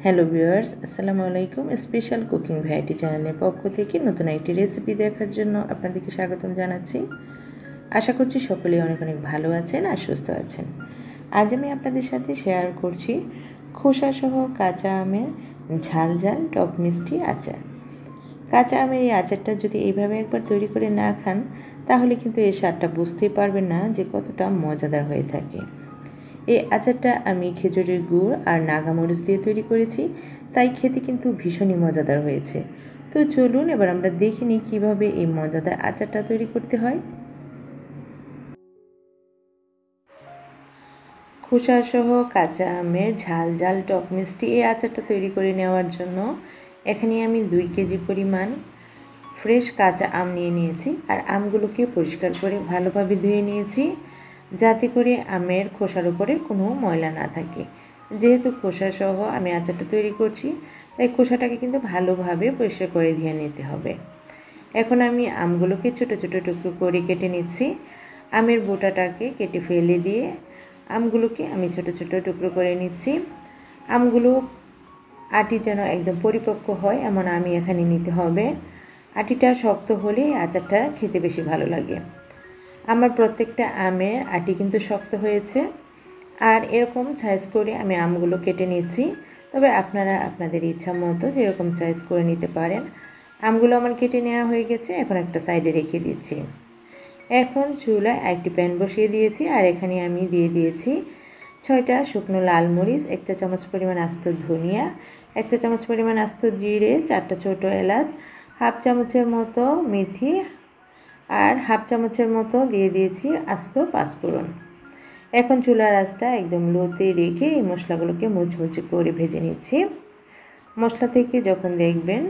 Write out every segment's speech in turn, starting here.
Hello viewers, আসসালামু আলাইকুম। Special cooking variety চ্যানেলের পক্ষ থেকে নতুন একটি রেসিপি দেখার জন্য আপনাদেরকে স্বাগতম জানাচ্ছি। আশা করছি সকলেই অনেক অনেক ভালো আছেন আর সুস্থ আছেন। আজ আমি আপনাদের সাথে শেয়ার করছি খোসাসহ কাঁচা আমের ঝাল ঝাল টক মিষ্টি আচার। কাঁচা আমের এই আচারটা যদি এইভাবে একবার তৈরি করে না খান, তাহলে কিন্তু এই স্বাদটা বুঝতেই পারবেন না যে কতটা মজাদার হয়ে থাকে। এই আচারটা আমি খেজুরের গুড় আর নাগামরিচ দিয়ে তৈরি করেছি, তাই খেতে কিন্তু ভীষণই মজাদার হয়েছে। তো চলুন এবার আমরা দেখে নিই কীভাবে এই মজাদার আচারটা তৈরি করতে হয়। খোসাসহ কাঁচা আমের ঝাল ঝাল টক মিষ্টি এই আচারটা তৈরি করে নেওয়ার জন্য এখানে আমি 2 কেজি পরিমাণ ফ্রেশ কাঁচা আম নিয়ে নিয়েছি। আর আমগুলোকে পরিষ্কার করে ভালোভাবে ধুয়ে নিয়েছি, যাতে করে আমের খোসার উপরে কোনো ময়লা না থাকে। যেহেতু খোসাসহ আমি আচারটা তৈরি করছি, তাই খোসাটাকে কিন্তু ভালোভাবে পরিষ্কার করে ধুয়ে নিতে হবে। এখন আমি আমগুলোকে ছোটো ছোটো টুকরো করে কেটে নিচ্ছি। আমের বোটাটাকে কেটে ফেলে দিয়ে আমগুলোকে আমি ছোটো ছোটো টুকরো করে নিচ্ছি। আমগুলো আটি যেন একদম পরিপক্ক হয় এমন আমি এখানে নিতে হবে। আটিটা শক্ত হলে আচারটা খেতে বেশি ভালো লাগে। আমার প্রত্যেকটা আমের আটি কিন্তু শক্ত হয়েছে। আর এরকম সাইজ করে আমি আমগুলো কেটে নিচ্ছি, তবে আপনারা আপনাদের ইচ্ছা মতো যেরকম সাইজ করে নিতে পারেন। আমগুলো আমার কেটে নেওয়া হয়ে গেছে, এখন একটা সাইডে রেখে দিচ্ছি। এখন চুলায় একটি প্যান বসিয়ে দিয়েছি, আর এখানে আমি দিয়ে দিয়েছি 6টা শুকনো লাল মরিচ, 1 চা চামচ পরিমাণ আস্ত ধনিয়া, 1 চা চামচ পরিমাণ আস্ত জিরে, 4টা ছোটো এলাচ, হাফ চামচের মতো মেথি, আর হাফ চামচের মতো দিয়ে দিয়েছি আস্ত পাঁচফোড়ন। এখন চুলার আঁচটা একদম লোতে রেখে এই মশলাগুলোকে মুচমুচে করে ভেজে নিচ্ছি। মশলা থেকে যখন দেখবেন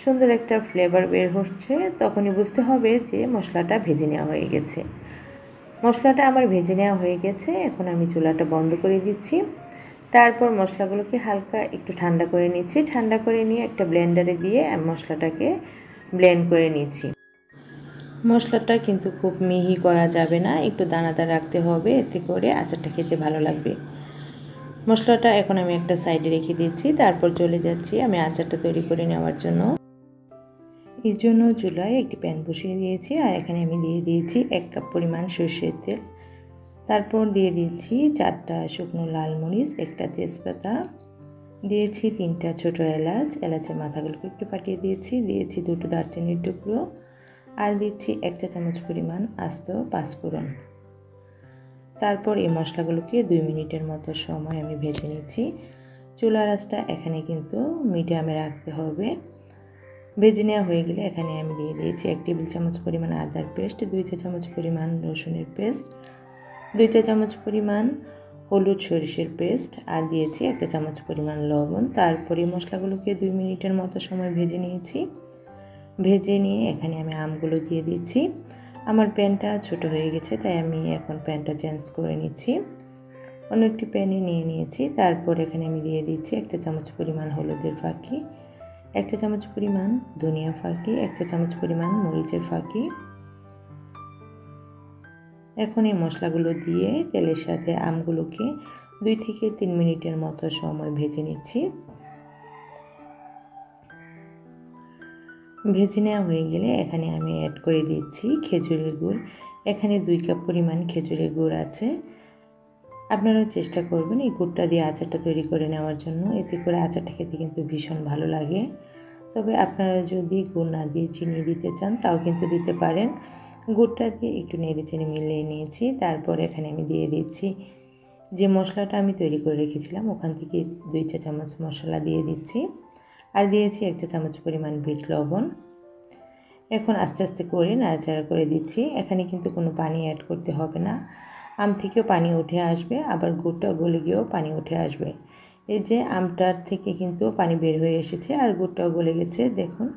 সুন্দর একটা ফ্লেভার বের হচ্ছে, তখনই বুঝতে হবে যে মশলাটা ভেজে নেওয়া হয়ে গেছে। মশলাটা আমার ভেজে নেওয়া হয়ে গেছে। এখন আমি চুলাটা বন্ধ করে দিচ্ছি। তারপর মশলাগুলোকে হালকা একটু ঠান্ডা করে নিচ্ছি। ঠান্ডা করে নিয়ে একটা ব্লেন্ডারে দিয়ে মশলাটাকে ব্লেন্ড করে নিচ্ছি। মশলাটা কিন্তু খুব মিহি করা যাবে না, একটু দানাদার রাখতে হবে, এতে করে আচারটা খেতে ভালো লাগবে। মশলাটা এখন আমি একটা সাইডে রেখে দিচ্ছি। তারপর চলে যাচ্ছি আমি আচারটা তৈরি করে নেওয়ার জন্য। এর জন্য চুলায় একটি প্যান বসিয়ে দিয়েছি, আর এখানে আমি দিয়ে দিয়েছি 1 কাপ পরিমাণ সরষের তেল। তারপর দিয়ে দিচ্ছি 4টা শুকনো লাল মরিচ, একটা তেজপাতা, দিয়েছি 3টা ছোটো এলাচ, এলাচের মাথাগুলোকে একটু ফাটিয়ে দিয়েছি, দিয়েছি 2টো দারচিনির টুকরো, আর দিচ্ছি 1 চা চামচ পরিমাণ আস্ত পাঁচফোড়ন। তারপর এই মশলাগুলোকে 2 মিনিটের মতো সময় আমি ভেজে নিচ্ছি। চুলার আঁচটা এখানে কিন্তু মিডিয়ামে রাখতে হবে। ভেজে নেওয়া হয়ে গেলে এখানে আমি দিয়ে দিয়েছি 1 টেবিল চামচ পরিমাণ আদার পেস্ট, 2 চা চামচ পরিমাণ রসুনের পেস্ট, 2 চা চামচ পরিমাণ হলুদ সরিষের পেস্ট, আর দিয়েছি 1 চা চামচ পরিমাণ লবণ। তারপরে মশলাগুলোকে 2 মিনিটের মতো সময় ভেজে নিয়েছি। ভেজে নিয়ে এখানে আমি আমগুলো দিয়ে দিচ্ছি। আমার প্যানটা ছোট হয়ে গেছে, তাই আমি এখন প্যানটা চেঞ্জ করে নিচ্ছি। অন্য একটি প্যানে নিয়ে নিয়েছি। তারপর এখানে আমি দিয়ে দিচ্ছি 1 চা চামচ পরিমাণ হলুদের ফাঁকি, 1 চা চামচ পরিমাণ ধনিয়া ফাঁকি, 1 চা চামচ পরিমাণ মরিচের ফাঁকি। এখন এই মশলাগুলো দিয়ে তেলের সাথে আমগুলোকে 2 থেকে 3 মিনিটের মতো সময় ভেজে নিচ্ছি। ভেজে নেওয়া হয়ে গেলে এখানে আমি অ্যাড করে দিচ্ছি খেজুরের গুড়। এখানে 2 কাপ পরিমাণ খেজুরের গুড় আছে। আপনারাও চেষ্টা করবেন এই গুড়টা দিয়ে আচারটা তৈরি করে নেওয়ার জন্য, এতে করে আচারটা খেতে কিন্তু ভীষণ ভালো লাগে। তবে আপনারা যদি গুড় না দিয়ে চিনি দিতে চান, তাও কিন্তু দিতে পারেন। গুড়টা দিয়ে একটু নেড়েচেড়ে মিলিয়ে নিয়েছি। তারপর এখানে আমি দিয়ে দিচ্ছি যে মশলাটা আমি তৈরি করে রেখেছিলাম, ওখান থেকে 2 চা চামচ মশলা দিয়ে দিচ্ছি, আর দিয়েছি 1 চা চামচ পরিমাণ বিট লবণ। এখন আস্তে আস্তে করে নাড়াচাড়া করে দিচ্ছি। এখানে কিন্তু কোনো পানি অ্যাড করতে হবে না। আম থেকেও পানি উঠে আসবে, আবার গুড়টা গলে গিয়েও পানি উঠে আসবে। এই যে আমটার থেকে কিন্তু পানি বের হয়ে এসেছে, আর গুড়টাও গলে গেছে দেখুন।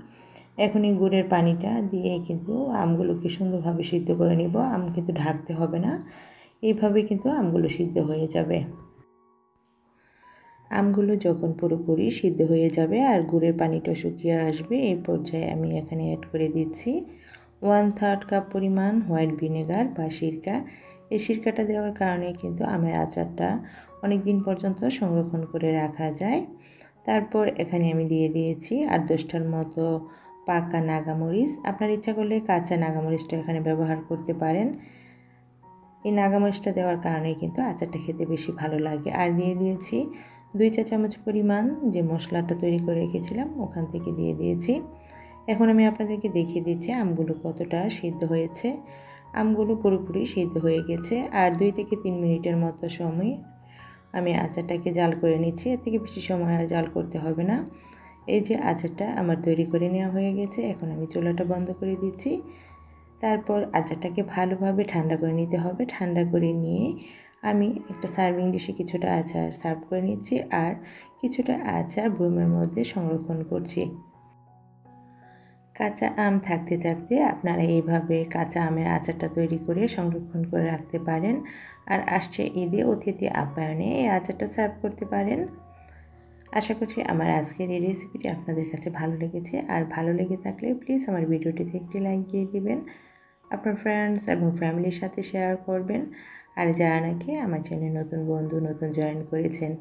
এখন এই গুড়ের পানিটা দিয়ে কিন্তু আমগুলোকে সুন্দরভাবে সিদ্ধ করে নিব। আম কিন্তু ঢাকতে হবে না, এইভাবে কিন্তু আমগুলো সিদ্ধ হয়ে যাবে। আমগুলো যখন পুরোপুরি সিদ্ধ হয়ে যাবে আর গুড়ের পানিটা শুকিয়ে আসবে, এই পর্যায়ে আমি এখানে অ্যাড করে দিচ্ছি 1/3 কাপ পরিমাণ হোয়াইট ভিনেগার বা সিরকা। এই সিরকাটা দেওয়ার কারণে কিন্তু আমের আচারটা অনেক দিন পর্যন্ত সংরক্ষণ করে রাখা যায়। তারপর এখানে আমি দিয়ে দিয়েছি 8-10টার মতো পাকা নাগামরিচ। আপনার ইচ্ছা করলে কাঁচা নাগামরিচটা এখানে ব্যবহার করতে পারেন। এই নাগামরিচটা দেওয়ার কারণে কিন্তু আচারটা খেতে বেশি ভালো লাগে। আর দিয়ে দিয়েছি 2 চা চামচ পরিমাণ যে মশলাটা তৈরি করে রেখেছিলাম ওখান থেকে দিয়ে দিয়েছি। এখন আমি আপনাদেরকে দেখিয়ে দিচ্ছি আমগুলো কতটা সিদ্ধ হয়েছে। আমগুলো পুরোপুরি সিদ্ধ হয়ে গেছে। আর 2 থেকে 3 মিনিটের মতো সময় আমি আচারটাকে জাল করে নিচ্ছি। এর থেকে বেশি সময় আর জাল করতে হবে না। এই যে আচারটা আমার তৈরি করে নেওয়া হয়ে গেছে। এখন আমি চুলাটা বন্ধ করে দিচ্ছি। তারপর আচারটাকে ভালোভাবে ঠান্ডা করে নিতে হবে। ঠান্ডা করে নিয়ে আমি একটা সার্ভিং ডিশে কিছুটা আচার সার্ভ করে নিচ্ছি আর কিছুটা আচার বয়মের মধ্যে সংরক্ষণ করছি। কাঁচা আম থাকতে থাকতে আপনারা এইভাবে কাঁচা আমের আচারটা তৈরি করে সংরক্ষণ করে রাখতে পারেন। আর আসছে ঈদে অতিথি আপ্যায়নে এই আচারটা সার্ভ করতে পারেন। আশা করছি আমার আজকের এই রেসিপিটি আপনাদের কাছে ভালো লেগেছে। আর ভালো লেগে থাকলে প্লিজ আমার ভিডিওটিতে একটি লাইক দিয়ে দিবেন। আপনার ফ্রেন্ডস এবং ফ্যামিলির সাথে শেয়ার করবেন। আর যারা নাকি আমার চ্যানেলে নতুন বন্ধু নতুন জয়েন করেছেন,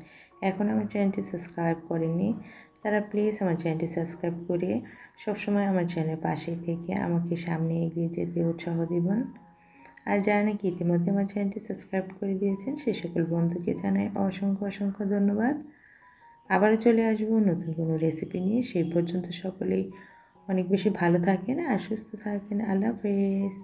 এখন আমার চ্যানেলটি সাবস্ক্রাইব করেননি, তারা প্লিজ আমার চ্যানেলটি সাবস্ক্রাইব করে সবসময় আমার চ্যানেলের পাশে থেকে আমাকে সামনে এগিয়ে যেতে উৎসাহ দিবেন। আর যারা নাকি ইতিমধ্যে আমার চ্যানেলটি সাবস্ক্রাইব করে দিয়েছেন সেই সকল বন্ধুকে জানাই অসংখ্য অসংখ্য ধন্যবাদ। আবারও চলে আসবো নতুন কোনো রেসিপি নিয়ে। সেই পর্যন্ত সকলেই অনেক বেশি ভালো থাকেন আর সুস্থ থাকেন। আল্লাহ হাফেজ।